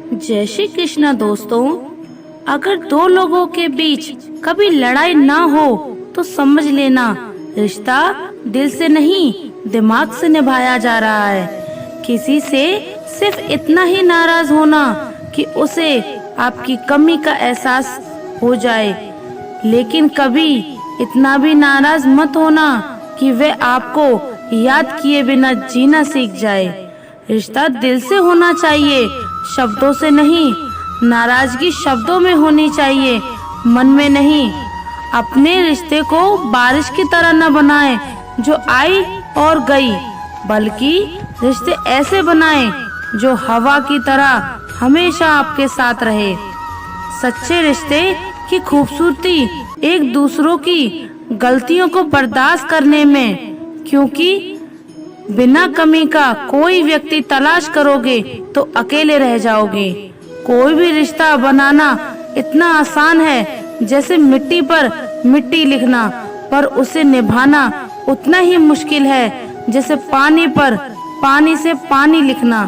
जय श्री कृष्णा दोस्तों। अगर दो लोगों के बीच कभी लड़ाई ना हो तो समझ लेना रिश्ता दिल से नहीं दिमाग से निभाया जा रहा है। किसी से सिर्फ इतना ही नाराज होना कि उसे आपकी कमी का एहसास हो जाए, लेकिन कभी इतना भी नाराज मत होना कि वह आपको याद किए बिना जीना सीख जाए। रिश्ता दिल से होना चाहिए, शब्दों से नहीं। नाराजगी शब्दों में होनी चाहिए, मन में नहीं। अपने रिश्ते को बारिश की तरह न बनाएं जो आई और गई, बल्कि रिश्ते ऐसे बनाएं जो हवा की तरह हमेशा आपके साथ रहे। सच्चे रिश्ते की खूबसूरती एक दूसरों की गलतियों को बर्दाश्त करने में, क्योंकि बिना कमी का कोई व्यक्ति तलाश करोगे तो अकेले रह जाओगे। कोई भी रिश्ता बनाना इतना आसान है जैसे मिट्टी पर मिट्टी लिखना, पर उसे निभाना उतना ही मुश्किल है जैसे पानी पर पानी से पानी लिखना।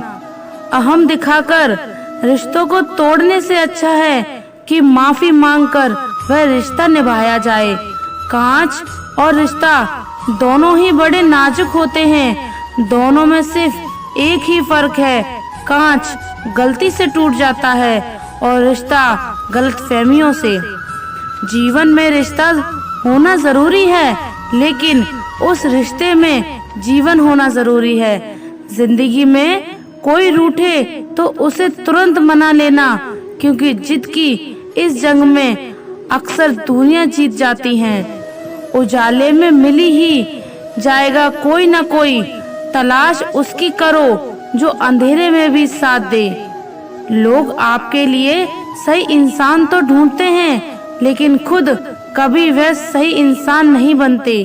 अहम दिखाकर रिश्तों को तोड़ने से अच्छा है कि माफी मांगकर वह रिश्ता निभाया जाए। कांच और रिश्ता दोनों ही बड़े नाजुक होते हैं। दोनों में सिर्फ एक ही फर्क है, कांच गलती से टूट जाता है और रिश्ता गलतफहमियों से। जीवन में रिश्ता होना जरूरी है, लेकिन उस रिश्ते में जीवन होना जरूरी है। जिंदगी में कोई रूठे तो उसे तुरंत मना लेना, क्योंकि जिद की इस जंग में अक्सर दुनिया जीत जाती हैं। उजाले में मिली ही जाएगा कोई ना कोई, तलाश उसकी करो जो अंधेरे में भी साथ दे। लोग आपके लिए सही इंसान तो ढूंढते हैं, लेकिन खुद कभी वह सही इंसान नहीं बनते।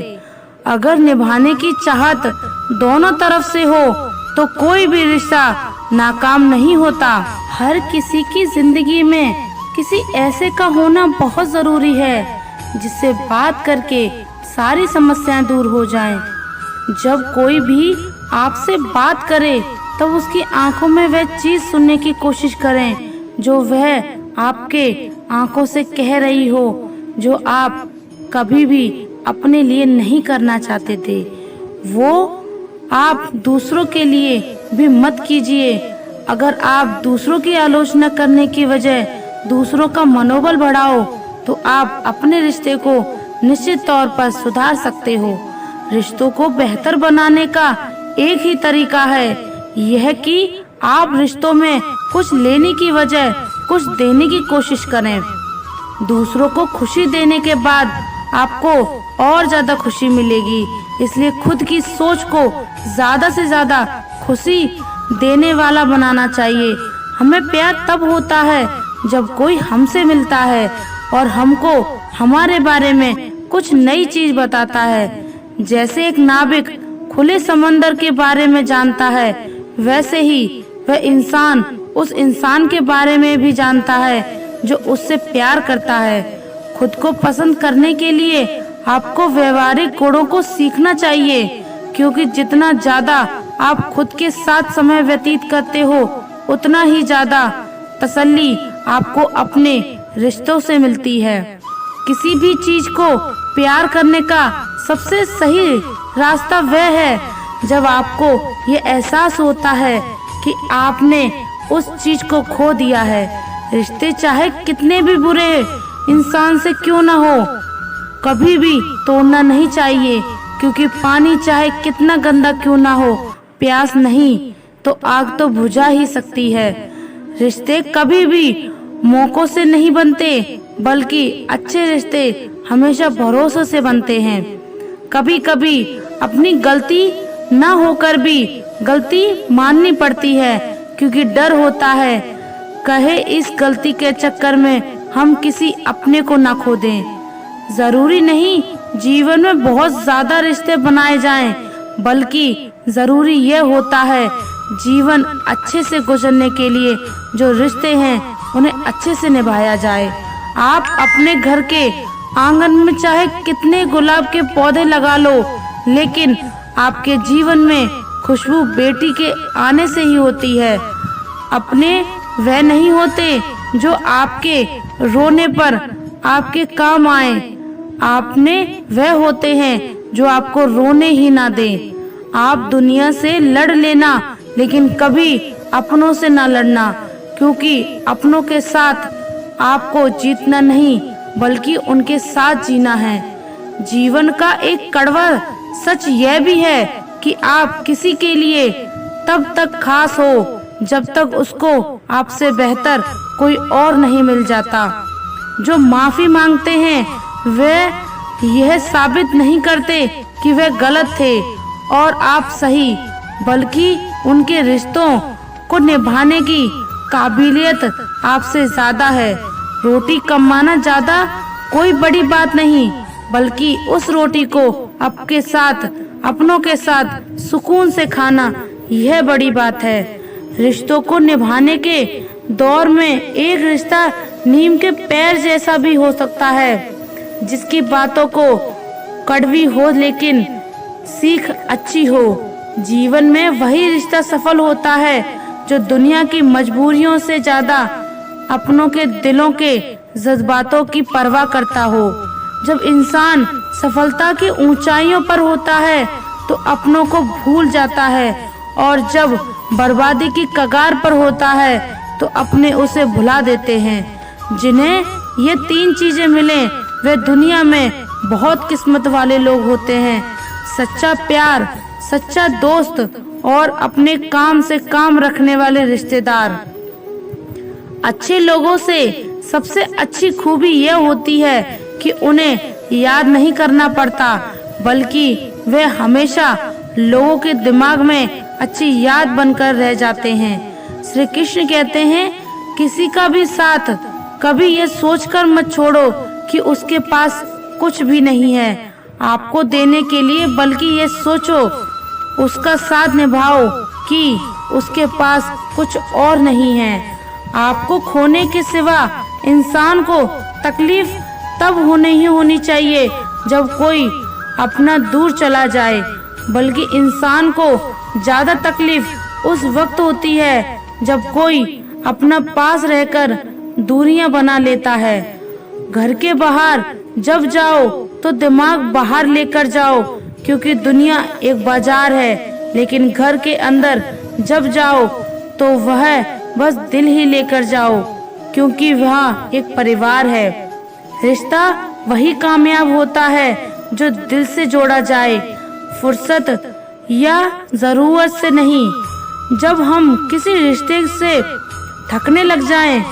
अगर निभाने की चाहत दोनों तरफ से हो तो कोई भी रिश्ता नाकाम नहीं होता। हर किसी की जिंदगी में किसी ऐसे का होना बहुत जरूरी है जिससे बात करके सारी समस्याएं दूर हो जाएं। जब कोई भी आपसे बात करे तब उसकी आंखों में वह चीज सुनने की कोशिश करें जो वह आपके आंखों से कह रही हो, जो आप कभी भी अपने लिए नहीं करना चाहते थे। वो आप दूसरों के लिए भी मत कीजिए। अगर आप दूसरों की आलोचना करने की वजह दूसरों का मनोबल बढ़ाओ तो आप अपने रिश्ते को निश्चित तौर पर सुधार सकते हो। रिश्तों को बेहतर बनाने का एक ही तरीका है, यह कि आप रिश्तों में कुछ लेने की वजह कुछ देने की कोशिश करें। दूसरों को खुशी देने के बाद आपको और ज्यादा खुशी मिलेगी, इसलिए खुद की सोच को ज्यादा से ज्यादा खुशी देने वाला बनाना चाहिए। हमें प्यार तब होता है जब कोई हमसे मिलता है और हमको हमारे बारे में कुछ नई चीज बताता है। जैसे एक नाविक खुले समंदर के बारे में जानता है, वैसे ही वह इंसान उस इंसान के बारे में भी जानता है जो उससे प्यार करता है। खुद को पसंद करने के लिए आपको व्यवहारिक गुणों को सीखना चाहिए, क्योंकि जितना ज्यादा आप खुद के साथ समय व्यतीत करते हो उतना ही ज्यादा तसल्ली आपको अपने रिश्तों से मिलती है। किसी भी चीज को प्यार करने का सबसे सही रास्ता वह है जब आपको ये एहसास होता है कि आपने उस चीज को खो दिया है। रिश्ते चाहे कितने भी बुरे इंसान से क्यों ना हो, कभी भी तोड़ना नहीं चाहिए, क्योंकि पानी चाहे कितना गंदा क्यों ना हो, प्यास नहीं तो आग तो बुझा ही सकती है। रिश्ते कभी भी मौकों से नहीं बनते, बल्कि अच्छे रिश्ते हमेशा भरोसे से बनते हैं। कभी कभी अपनी गलती ना होकर भी गलती माननी पड़ती है, क्योंकि डर होता है कहे इस गलती के चक्कर में हम किसी अपने को ना खो दें। जरूरी नहीं जीवन में बहुत ज्यादा रिश्ते बनाए जाएं, बल्कि जरूरी यह होता है जीवन अच्छे से गुजरने के लिए जो रिश्ते हैं उन्हें अच्छे से निभाया जाए। आप अपने घर के आंगन में चाहे कितने गुलाब के पौधे लगा लो, लेकिन आपके जीवन में खुशबू बेटी के आने से ही होती है। अपने वह नहीं होते जो आपके रोने पर आपके काम आए। आपने वह होते हैं जो आपको रोने ही ना दें। आप दुनिया से लड़ लेना, लेकिन कभी अपनों से ना लड़ना, क्योंकि अपनों के साथ आपको जीतना नहीं बल्कि उनके साथ जीना है। जीवन का एक कड़वा सच यह भी है कि आप किसी के लिए तब तक खास हो जब तक उसको आपसे बेहतर कोई और नहीं मिल जाता। जो माफी मांगते हैं वे यह साबित नहीं करते कि वे गलत थे और आप सही, बल्कि उनके रिश्तों को निभाने की काबिलियत आपसे ज्यादा है। रोटी कमाना ज्यादा कोई बड़ी बात नहीं, बल्कि उस रोटी को आपके साथ अपनों के साथ सुकून से खाना, यह बड़ी बात है। रिश्तों को निभाने के दौर में एक रिश्ता नीम के पेड़ जैसा भी हो सकता है, जिसकी बातों को कड़वी हो लेकिन सीख अच्छी हो। जीवन में वही रिश्ता सफल होता है जो दुनिया की मजबूरियों से ज्यादा अपनों के दिलों के जज्बातों की परवाह करता हो। जब इंसान सफलता की ऊंचाइयों पर होता है तो अपनों को भूल जाता है, और जब बर्बादी की कगार पर होता है तो अपने उसे भुला देते हैं। जिन्हें ये तीन चीजें मिलें वे दुनिया में बहुत किस्मत वाले लोग होते हैं। सच्चा प्यार, सच्चा दोस्त और अपने काम से काम रखने वाले रिश्तेदार। अच्छे लोगों से सबसे अच्छी खूबी यह होती है कि उन्हें याद नहीं करना पड़ता, बल्कि वे हमेशा लोगों के दिमाग में अच्छी याद बनकर रह जाते हैं। श्री कृष्ण कहते हैं, किसी का भी साथ कभी ये सोचकर मत छोड़ो कि उसके पास कुछ भी नहीं है आपको देने के लिए, बल्कि ये सोचो उसका साथ निभाओ कि उसके पास कुछ और नहीं है। आपको खोने के सिवा इंसान को तकलीफ तब होनी चाहिए जब कोई अपना दूर चला जाए, बल्कि इंसान को ज्यादा तकलीफ उस वक्त होती है जब कोई अपना पास रहकर दूरियां बना लेता है। घर के बाहर जब जाओ तो दिमाग बाहर लेकर जाओ, क्योंकि दुनिया एक बाजार है, लेकिन घर के अंदर जब जाओ तो वह बस दिल ही लेकर जाओ, क्योंकि वहाँ एक परिवार है। रिश्ता वही कामयाब होता है जो दिल से जोड़ा जाए, फुर्सत या जरूरत से नहीं। जब हम किसी रिश्ते से थकने लग जाएं,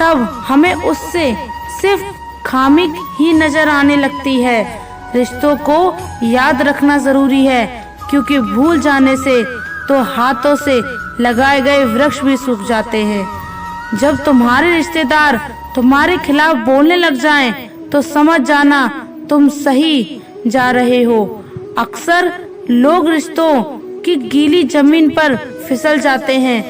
तब हमें उससे सिर्फ खामी ही नजर आने लगती है। रिश्तों को याद रखना जरूरी है, क्योंकि भूल जाने से तो हाथों से लगाए गए वृक्ष भी सूख जाते हैं। जब तुम्हारे रिश्तेदार तुम्हारे खिलाफ बोलने लग जाएं, तो समझ जाना तुम सही जा रहे हो। अक्सर लोग रिश्तों की गीली जमीन पर फिसल जाते हैं।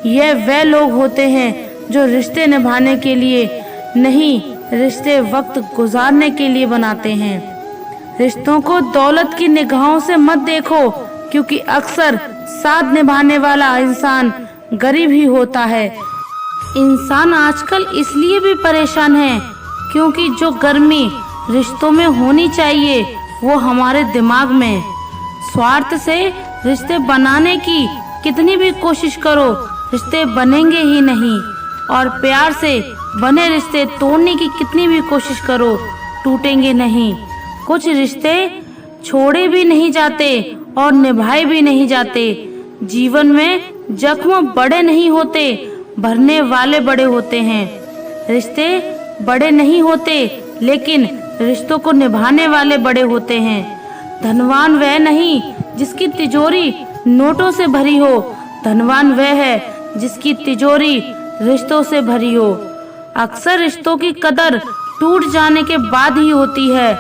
यह वे लोग होते हैं जो रिश्ते निभाने के लिए नहीं, रिश्ते वक्त गुजारने के लिए बनाते हैं। रिश्तों को दौलत की निगाहों से मत देखो, क्योंकि अक्सर साथ निभाने वाला इंसान गरीब ही होता है। इंसान आजकल इसलिए भी परेशान है क्योंकि जो गर्मी रिश्तों में होनी चाहिए वो हमारे दिमाग में। स्वार्थ से रिश्ते बनाने की कितनी भी कोशिश करो, रिश्ते बनेंगे ही नहीं, और प्यार से बने रिश्ते तोड़ने की कितनी भी कोशिश करो, टूटेंगे नहीं। कुछ रिश्ते छोड़े भी नहीं जाते और निभाए भी नहीं जाते। जीवन में जख्म बड़े नहीं होते, भरने वाले बड़े होते हैं। रिश्ते बड़े नहीं होते, लेकिन रिश्तों को निभाने वाले बड़े होते हैं। धनवान वह नहीं जिसकी तिजोरी नोटों से भरी हो, धनवान वह है जिसकी तिजोरी रिश्तों से भरी हो। अक्सर रिश्तों की कदर टूट जाने के बाद ही होती है।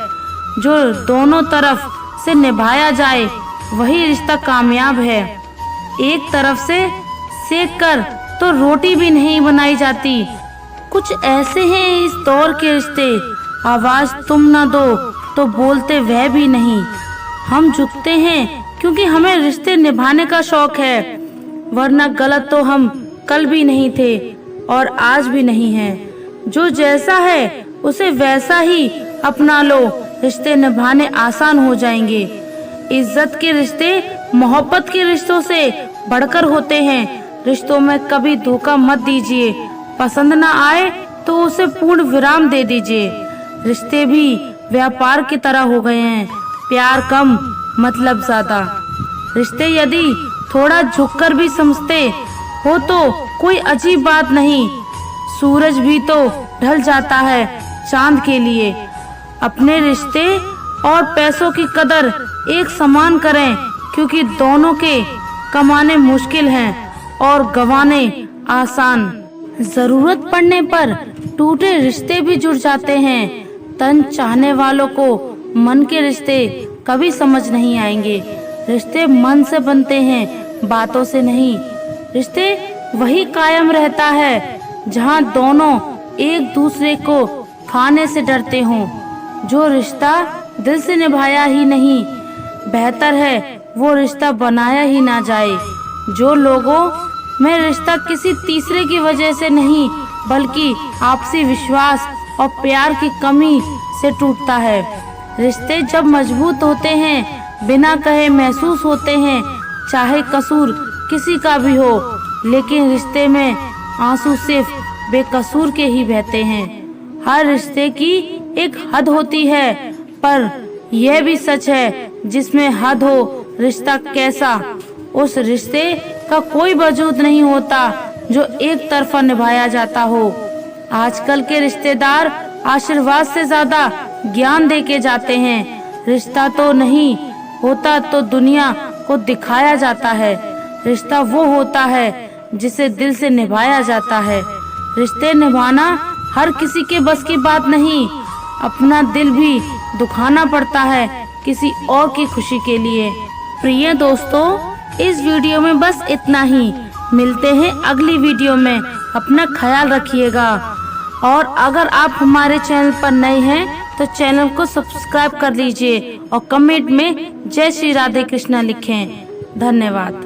जो दोनों तरफ से निभाया जाए वही रिश्ता कामयाब है। एक तरफ से सेक कर तो रोटी भी नहीं बनाई जाती। कुछ ऐसे हैं इस दौर के रिश्ते, आवाज तुम ना दो तो बोलते वह भी नहीं। हम झुकते हैं क्योंकि हमें रिश्ते निभाने का शौक है, वरना गलत तो हम कल भी नहीं थे और आज भी नहीं है। जो जैसा है उसे वैसा ही अपना लो, रिश्ते निभाने आसान हो जाएंगे। इज्जत के रिश्ते मोहब्बत के रिश्तों से बढ़कर होते हैं। रिश्तों में कभी धोखा मत दीजिए। पसंद ना आए तो उसे पूर्ण विराम दे दीजिए। रिश्ते भी व्यापार की तरह हो गए हैं, प्यार कम मतलब ज्यादा। रिश्ते यदि थोड़ा झुककर भी समझते हो तो कोई अजीब बात नहीं। सूरज भी तो ढल जाता है चांद के लिए। अपने रिश्ते और पैसों की कदर एक समान करें, क्योंकि दोनों के कमाने मुश्किल हैं और गंवाने आसान। जरूरत पड़ने पर टूटे रिश्ते भी जुड़ जाते हैं। तन चाहने वालों को मन के रिश्ते कभी समझ नहीं आएंगे। रिश्ते मन से बनते हैं, बातों से नहीं। रिश्ते वही कायम रहता है जहाँ दोनों एक दूसरे को खाने से डरते हों। जो रिश्ता दिल से निभाया ही नहीं, बेहतर है वो रिश्ता बनाया ही ना जाए। जो लोगों में रिश्ता किसी तीसरे की वजह से नहीं, बल्कि आपसी विश्वास और प्यार की कमी से टूटता है। रिश्ते जब मजबूत होते हैं, बिना कहे महसूस होते हैं, चाहे कसूर किसी का भी हो। लेकिन रिश्ते में आंसू सिर्फ बेकसूर के ही बहते हैं। हर रिश्ते की एक हद होती है, पर यह भी सच है जिसमें हद हो रिश्ता कैसा, उस रिश्ते का कोई वजूद नहीं होता जो एक तरफा निभाया जाता हो। आजकल के रिश्तेदार आशीर्वाद से ज्यादा ज्ञान देके जाते हैं। रिश्ता तो नहीं होता तो दुनिया को दिखाया जाता है। रिश्ता वो होता है जिसे दिल से निभाया जाता है। रिश्ते निभाना हर किसी के बस की बात नहीं। अपना दिल भी दुखाना पड़ता है किसी और की खुशी के लिए। प्रिय दोस्तों, इस वीडियो में बस इतना ही। मिलते हैं अगली वीडियो में। अपना ख्याल रखिएगा और अगर आप हमारे चैनल पर नए हैं तो चैनल को सब्सक्राइब कर लीजिए और कमेंट में जय श्री राधे कृष्णा लिखें। धन्यवाद।